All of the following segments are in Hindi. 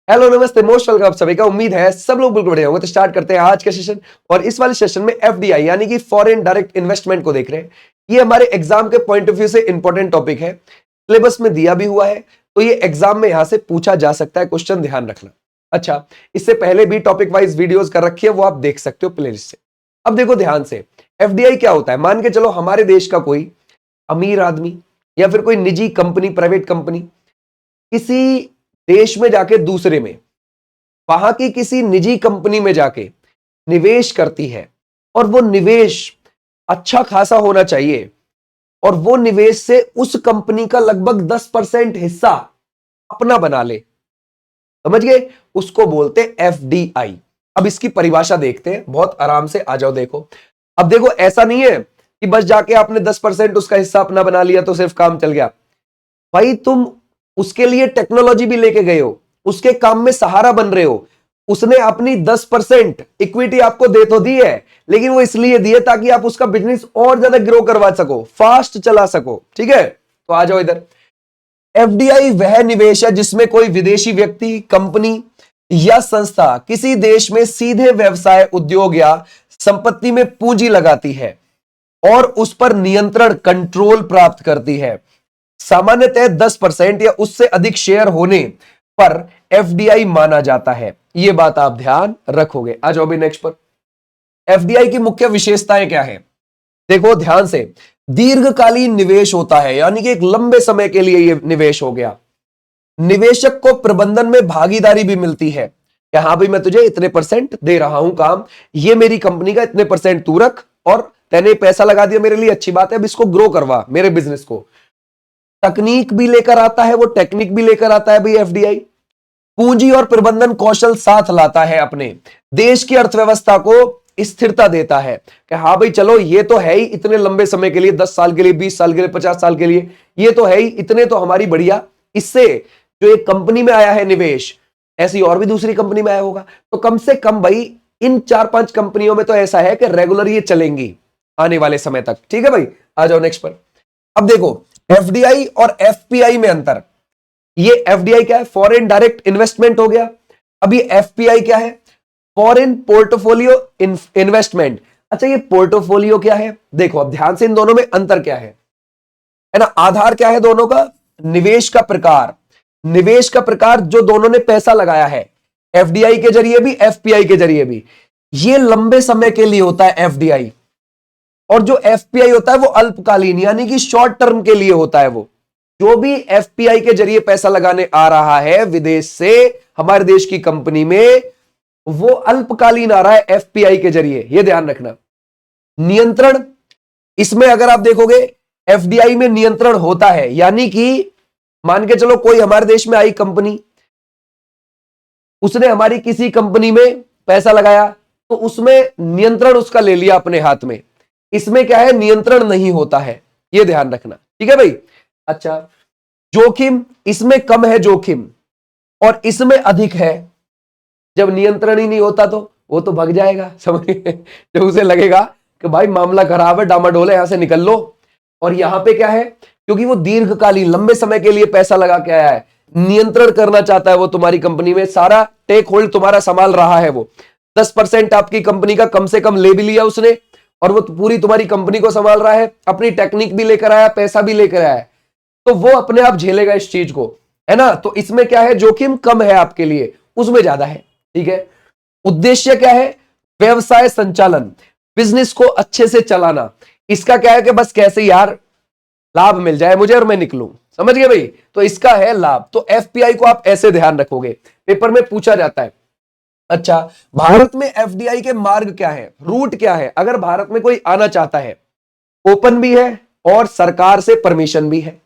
हेलो नमस्ते, मोस्ट वेलकम आप सभी का। उम्मीद है सब लोग बिल्कुल बढ़िया होंगे। तो स्टार्ट करते हैं आज का सेशन। और इस वाले सेशन में एफडीआई यानी कि फॉरेन डायरेक्ट इन्वेस्टमेंट को देख रहे हैं। ये हमारे एग्जाम के पॉइंट ऑफ व्यू से इंपॉर्टेंट टॉपिक है, सिलेबस में दिया भी हुआ है, तो ये एग्जाम में यहां से पूछा जा सकता है क्वेश्चन, ध्यान रखना। अच्छा, इससे पहले भी टॉपिक वाइज वीडियोज कर रखी है, वो आप देख सकते हो प्लेलिस्ट से। अब देखो ध्यान से, एफडीआई क्या होता है। मान के चलो हमारे देश का कोई अमीर आदमी या फिर कोई निजी कंपनी, प्राइवेट कंपनी किसी देश में जाके दूसरे में, वहां की किसी निजी कंपनी में जाके निवेश करती है, और वो निवेश अच्छा खासा होना चाहिए, और वो निवेश से उस कंपनी का लगभग 10% हिस्सा अपना बना ले, समझ गए, उसको बोलते हैं एफडीआई। अब इसकी परिभाषा देखते हैं, बहुत आराम से आ जाओ। देखो, अब देखो, ऐसा नहीं है कि बस जाके आपने 10% उसका हिस्सा अपना बना लिया तो सिर्फ काम चल गया। भाई तुम उसके लिए टेक्नोलॉजी भी लेके गए हो, उसके काम में सहारा बन रहे हो। उसने अपनी 10% इक्विटी आपको दे तो दी है, लेकिन वो इसलिए दी है ताकि आप उसका बिजनेस और ज्यादा ग्रो करवा सको, फास्ट चला सको। ठीक है, तो आ जाओ इधर। एफडीआई वह निवेश है जिसमें कोई विदेशी व्यक्ति, कंपनी या संस्था किसी देश में सीधे व्यवसाय, उद्योग या संपत्ति में पूंजी लगाती है और उस पर नियंत्रण, कंट्रोल प्राप्त करती है। सामान्यतः 10% या उससे अधिक शेयर होने पर एफडीआई माना जाता है। यह बात आप ध्यान रखोगे। आ जाओ अभी नेक्स्ट पर। एफडीआई की मुख्य विशेषताएं क्या है, देखो ध्यान से। दीर्घकालीन निवेश होता है, यानी कि एक लंबे समय के लिए यह निवेश हो गया। निवेशक को प्रबंधन में भागीदारी भी मिलती है कि हाँ भाई, मैं तुझे इतने % दे रहा हूं काम, ये मेरी कंपनी का इतने % तू रख, और तैने पैसा लगा दिया मेरे लिए, अच्छी बात है, अब इसको ग्रो करवा मेरे बिजनेस को। तकनीक भी लेकर आता है, वो टेक्निक भी लेकर आता है भाई एफडीआई। पूंजी और प्रबंधन कौशल साथ लाता है, अपने देश की अर्थव्यवस्था को स्थिरता देता है कि हाँ भाई चलो, ये तो है ही इतने लंबे समय के लिए, 10 साल के लिए, 20 साल के लिए, 50 साल के लिए, ये तो है ही, इतने तो हमारी बढ़िया। इससे जो एक कंपनी में आया है निवेश, ऐसी और भी दूसरी कंपनी में आया होगा, तो कम से कम भाई इन 4-5 कंपनियों में तो ऐसा है कि रेगुलर ये चलेंगी आने वाले समय तक। ठीक है भाई, आ जाओ नेक्स्ट पर। अब देखो, एफडीआई और एफपीआई में अंतर। ये एफडीआई क्या है, फॉरेन डायरेक्ट इन्वेस्टमेंट हो गया। अब ये एफपीआई क्या है, फॉरेन पोर्टफोलियो इन्वेस्टमेंट। अच्छा, ये पोर्टफोलियो क्या है, देखो अब ध्यान से, इन दोनों में अंतर क्या है ना। आधार क्या है दोनों का, निवेश का प्रकार। निवेश का प्रकार, जो दोनों ने पैसा लगाया है, एफडीआई के जरिए भी, एफपीआई के जरिए भी, ये लंबे समय के लिए होता है एफडीआई। और जो एफपीआई होता है वो अल्पकालीन, यानी कि शॉर्ट टर्म के लिए होता है। वो जो भी एफपीआई के जरिए पैसा लगाने आ रहा है विदेश से हमारे देश की कंपनी में, वो अल्पकालीन आ रहा है एफपीआई के जरिए, ये ध्यान रखना। नियंत्रण, इसमें अगर आप देखोगे एफडीआई में नियंत्रण होता है, यानी कि मान के चलो कोई हमारे देश में आई कंपनी, उसने हमारी किसी कंपनी में पैसा लगाया, तो उसमें नियंत्रण उसका ले लिया अपने हाथ में। इसमें क्या है, नियंत्रण नहीं होता है, यह ध्यान रखना। ठीक है भाई। अच्छा, जोखिम, इसमें कम है जोखिम और इसमें अधिक है। जब नियंत्रण ही नहीं होता तो वो तो भाग जाएगा, समझ गए? जब उसे लगेगा कि भाई मामला खराब है, डामाडोल है, यहां से निकल लो। और यहां पे क्या है, क्योंकि वो दीर्घकालीन, लंबे समय के लिए पैसा लगा के आया है, नियंत्रण करना चाहता है वो तुम्हारी कंपनी में, सारा टेक होल्ड तुम्हारा संभाल रहा है। वो 10% आपकी कंपनी का कम से कम ले भी लिया उसने, और वो पूरी तुम्हारी कंपनी को संभाल रहा है, अपनी टेक्निक भी लेकर आया, पैसा भी लेकर आया है, तो वो अपने आप झेलेगा इस चीज को, है ना। तो इसमें क्या है, जोखिम कम है आपके लिए, उसमें ज्यादा है। ठीक है। उद्देश्य क्या है, व्यवसाय संचालन, बिजनेस को अच्छे से चलाना। इसका क्या है कि बस कैसे यार लाभ मिल जाए मुझे और मैं निकलूं, समझ गए भाई, तो इसका है लाभ। तो एफपीआई को आप ऐसे ध्यान रखोगे, पेपर में पूछा जाता है। अच्छा, भारत में एफडीआई के मार्ग क्या है, रूट क्या है, अगर भारत में कोई आना चाहता है, ओपन भी है और सरकार से परमिशन भी है।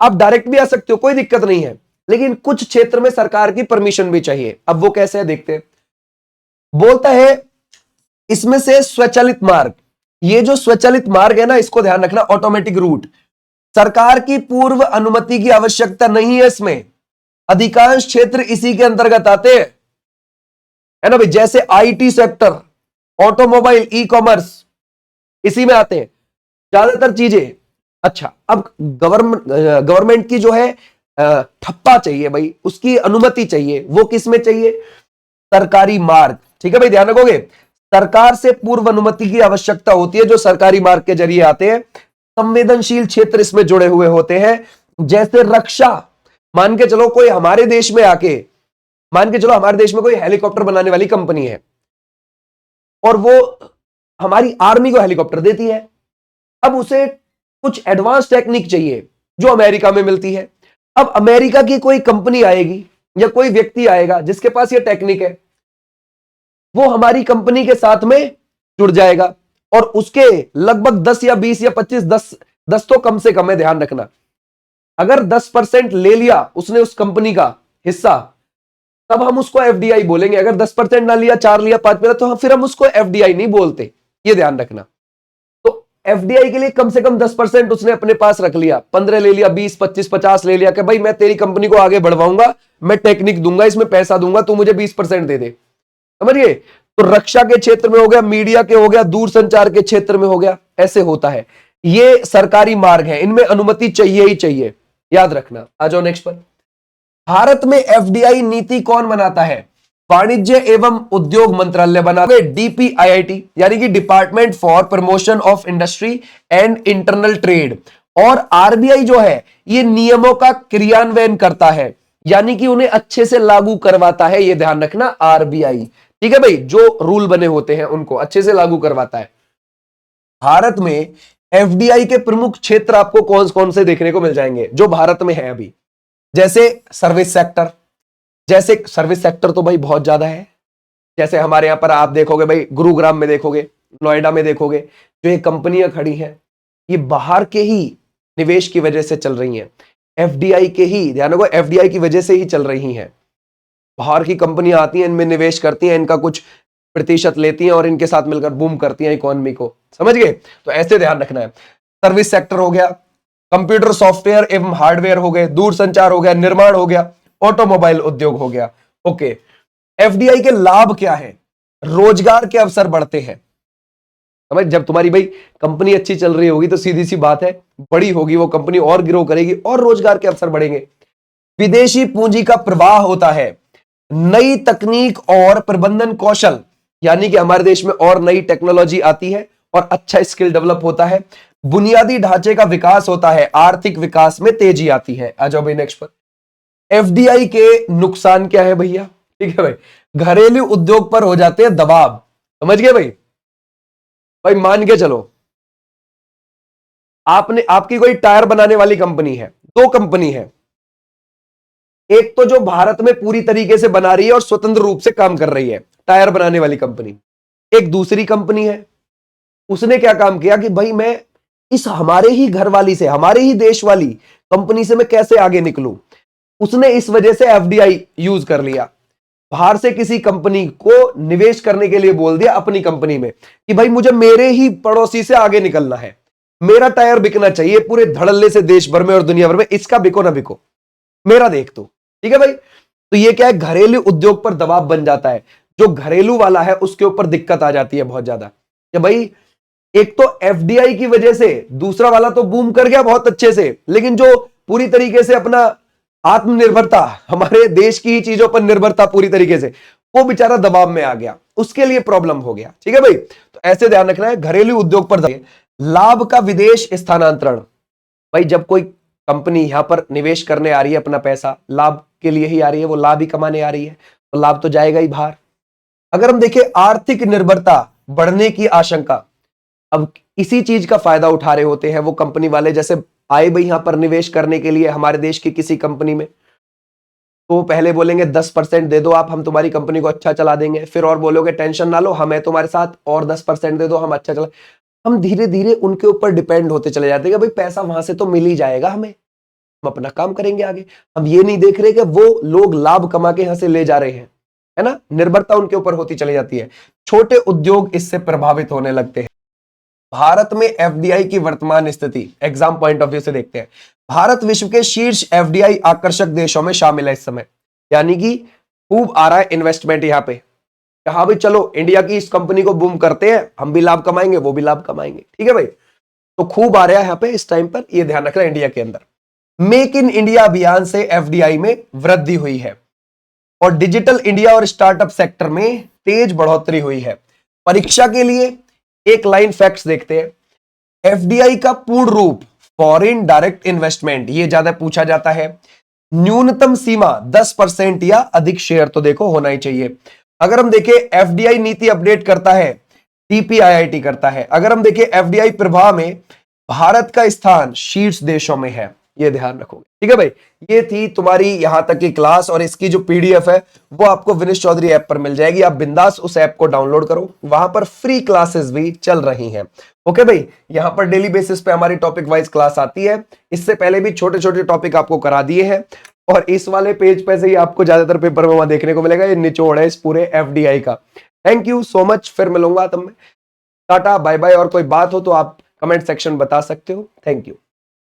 आप डायरेक्ट भी आ सकते हो, कोई दिक्कत नहीं है, लेकिन कुछ क्षेत्र में सरकार की परमिशन भी चाहिए। अब वो कैसे है देखते हैं। बोलता है इसमें से स्वचालित मार्ग, ये जो स्वचालित मार्ग है ना, इसको ध्यान रखना, ऑटोमेटिक रूट, सरकार की पूर्व अनुमति की आवश्यकता नहीं है इसमें। अधिकांश क्षेत्र इसी के अंतर्गत आते हैं, है ना भाई, जैसे IT sector, automobile, e commerce, इसी में आते हैं ज्यादातर चीजें। अच्छा, अब गवर्नमेंट की जो है ठप्पा चाहिए भाई, उसकी अनुमति चाहिए। वो किस में चाहिए? सरकारी मार्ग। ठीक है भाई, ध्यान रखोगे, सरकार से पूर्व अनुमति की आवश्यकता होती है, जो सरकारी मार्ग के जरिए आते हैं। संवेदनशील क्षेत्र इसमें जुड़े हुए होते हैं, जैसे रक्षा। मान के चलो कोई हमारे देश में आके, मान के चलो हमारे देश में कोई हेलीकॉप्टर बनाने वाली कंपनी है और वो हमारी आर्मी को हेलीकॉप्टर देती है। अब उसे कुछ एडवांस टेक्निक चाहिए जो अमेरिका में मिलती है। अब अमेरिका की कोई कंपनी आएगी या कोई व्यक्ति आएगा जिसके पास ये टेक्निक है, वो हमारी कंपनी के साथ में जुड़ जाएगा और उसके लगभग 10 या 20 या 25, 10 तो कम से कम है, ध्यान रखना। अगर 10% ले लिया उसने उस कंपनी का हिस्सा, तब हम उसको एफडीआई बोलेंगे। अगर 10% ना लिया, 4 लिया, 5 लिया, तो फिर हम उसको एफडीआई नहीं बोलते, ये ध्यान रखना। तो एफडीआई के लिए कम से कम 10% उसने अपने पास रख लिया, 15 ले लिया, 20, 25, 50 ले लिया कि भाई मैं तेरी कंपनी को आगे बढ़वाऊंगा, मैं टेक्निक दूंगा, इसमें पैसा दूंगा, तू मुझे 20% दे दे। समझिए, तो रक्षा के क्षेत्र में हो गया, मीडिया के हो गया, दूरसंचार के क्षेत्र में हो गया, ऐसे होता है। ये सरकारी मार्ग है, इनमें अनुमति चाहिए ही चाहिए, याद रखना। आ जाओ नेक्स्ट पर। भारत में एफडीआई नीति कौन बनाता है? वाणिज्य एवं उद्योग मंत्रालय बनाता है, डीपीआईआईटी यानी कि department for promotion of industry and internal trade. और आरबीआई जो है ये नियमों का क्रियान्वयन करता है, यानी कि उन्हें अच्छे से लागू करवाता है, ये ध्यान रखना, आरबीआई। ठीक है भाई, जो रूल बने होते हैं उनको अच्छे से लागू करवाता है। भारत में एफडीआई के प्रमुख क्षेत्र आपको कौन कौन से देखने को मिल जाएंगे जो भारत में है अभी? जैसे सर्विस सेक्टर, जैसे सर्विस सेक्टर तो भाई बहुत ज्यादा है। जैसे हमारे यहां पर आप देखोगे भाई, गुरुग्राम में देखोगे, नोएडा में देखोगे, जो ये कंपनियां खड़ी हैं ये बाहर के ही निवेश की वजह से चल रही हैं, एफडीआई के ही, ध्यान रखो, एफडीआई की वजह से ही चल रही हैं। बाहर की कंपनियां आती हैं, इनमें निवेश करती हैं, इनका कुछ प्रतिशत लेती हैं और इनके साथ मिलकर बूम करती हैं इकोनॉमी को। समझ गए? तो ऐसे ध्यान रखना है। सर्विस सेक्टर हो गया, कंप्यूटर सॉफ्टवेयर एवं हार्डवेयर हो गए, दूरसंचार हो गया, निर्माण हो गया, ऑटोमोबाइल उद्योग हो गया। ओके, एफडीआई के लाभ क्या है? रोजगार के अवसर बढ़ते हैं। समझ, जब तुम्हारी भाई कंपनी अच्छी चल रही होगी तो सीधी सी बात है, बड़ी होगी वो कंपनी और ग्रो करेगी और रोजगार के अवसर बढ़ेंगे। विदेशी पूंजी का प्रवाह होता है, नई तकनीक और प्रबंधन कौशल, यानी कि हमारे देश में और नई टेक्नोलॉजी आती है और अच्छा स्किल डेवलप होता है। बुनियादी ढांचे का विकास होता है, आर्थिक विकास में तेजी आती है। आ जाओ भाई नेक्स्ट पर। एफडीआई के नुकसान क्या है भैया? ठीक है भाई, घरेलू उद्योग पर हो जाते हैं दबाव। समझ गए भाई? भाई मान के चलो आपकी कोई टायर बनाने वाली कंपनी है, दो कंपनी है, एक तो जो भारत में पूरी तरीके से बना रही है और स्वतंत्र रूप से काम कर रही है, टायर बनाने वाली कंपनी। एक दूसरी कंपनी है, उसने क्या काम किया कि भाई मैं इस हमारे ही घर वाली से, हमारे ही देश वाली कंपनी से मैं कैसे आगे निकलूं। उसने इस वजह से एफडीआई यूज कर लिया, बाहर से किसी कंपनी को निवेश करने के लिए बोल दिया अपनी कंपनी में कि भाई मुझे मेरे ही पड़ोसी से आगे निकलना है, मेरा टायर बिकना चाहिए पूरे धड़ल्ले से देश भर में और दुनिया भर में, इसका बिको ना बिको, मेरा देख तू। ठीक है भाई, तो ये क्या है, घरेलू उद्योग पर दबाव बन जाता है। जो घरेलू वाला है उसके ऊपर दिक्कत आ जाती है बहुत ज्यादा कि भाई एक तो एफडीआई की वजह से दूसरा वाला तो बूम कर गया बहुत अच्छे से, लेकिन जो पूरी तरीके से अपना आत्मनिर्भरता, हमारे देश की ही चीजों पर निर्भरता पूरी तरीके से, वो बेचारा दबाव में आ गया, उसके लिए प्रॉब्लम हो गया। ठीक है भाई, तो ऐसे ध्यान रखना है, घरेलू उद्योग पर लाभ का विदेश स्थानांतरण। भाई जब कोई कंपनी यहां पर निवेश करने आ रही है, अपना पैसा लाभ के लिए ही आ रही है, वो लाभ ही कमाने आ रही है, तो लाभ तो जाएगा ही बाहर। अगर हम देखें आर्थिक निर्भरता बढ़ने की आशंका, अब इसी चीज का फायदा उठा रहे होते हैं वो कंपनी वाले। जैसे आए भाई यहां पर निवेश करने के लिए हमारे देश की किसी कंपनी में, तो पहले बोलेंगे 10% दे दो आप, हम तुम्हारी कंपनी को अच्छा चला देंगे। फिर और बोलोगे टेंशन ना लो, हमें तुम्हारे साथ और 10% दे दो, हम अच्छा चला। हम धीरे धीरे उनके ऊपर डिपेंड होते चले जाते हैं कि भाई पैसा वहां से तो मिल ही जाएगा हमें, हम अपना काम करेंगे आगे। हम ये नहीं देख रहे कि वो लोग लाभ कमा के यहां से ले जा रहे हैं, है ना, निर्भरता उनके ऊपर होती चली जाती है। छोटे उद्योग इससे प्रभावित होने लगते हैं। भारत में एफडीआई की वर्तमान स्थिति एग्जाम पॉइंट ऑफ व्यू से देखते हैं। भारत विश्व के शीर्ष एफडीआई आकर्षक देशों में शामिल है इस समय, यानी कि खूब आ रहा है इन्वेस्टमेंट यहां पे। कहा भाई चलो इंडिया की इस कंपनी को बूम करते हैं, हम भी लाभ कमाएंगे, वो भी लाभ कमाएंगे। ठीक है भाई, तो खूब आ रहा है यहां पे इस टाइम पर, ये ध्यान रखना इंडिया के अंदर। मेक इन इंडिया अभियान से एफडीआई में वृद्धि हुई है और डिजिटल इंडिया और स्टार्टअप सेक्टर में तेज बढ़ोतरी हुई है। परीक्षा के लिए एक लाइन फैक्ट्स देखते हैं। एफडीआई का पूर्ण रूप फॉरेन डायरेक्ट इन्वेस्टमेंट, ये ज्यादा पूछा जाता है। न्यूनतम सीमा 10% या अधिक शेयर तो देखो होना ही चाहिए। अगर हम देखें एफडीआई नीति अपडेट करता है टीपीआईआईटी करता है। अगर हम देखें एफडीआई प्रभाव में भारत का स्थान शीर्ष देशों में है, ये ध्यान रखोगे। ठीक है भाई, ये थी तुम्हारी यहां तक की क्लास और इसकी जो पीडीएफ है वो आपको विनेश चौधरी ऐप पर मिल जाएगी। आप बिंदास उस ऐप को डाउनलोड करो, वहां पर फ्री क्लासेस भी चल रही हैं। ओके भाई, यहां पर डेली बेसिस पे हमारी टॉपिक वाइज क्लास आती है। इससे पहले भी छोटे छोटे टॉपिक आपको करा दिए हैं और इस वाले पेज पे से ही आपको ज्यादातर पेपर में वहां देखने को मिलेगा। ये निचोड़ है इस पूरे एफडीआई का। थैंक यू सो मच, फिर मिलूंगा तुम। Tata bye bye. और कोई बात हो तो आप कमेंट सेक्शन बता सकते हो। Thank you.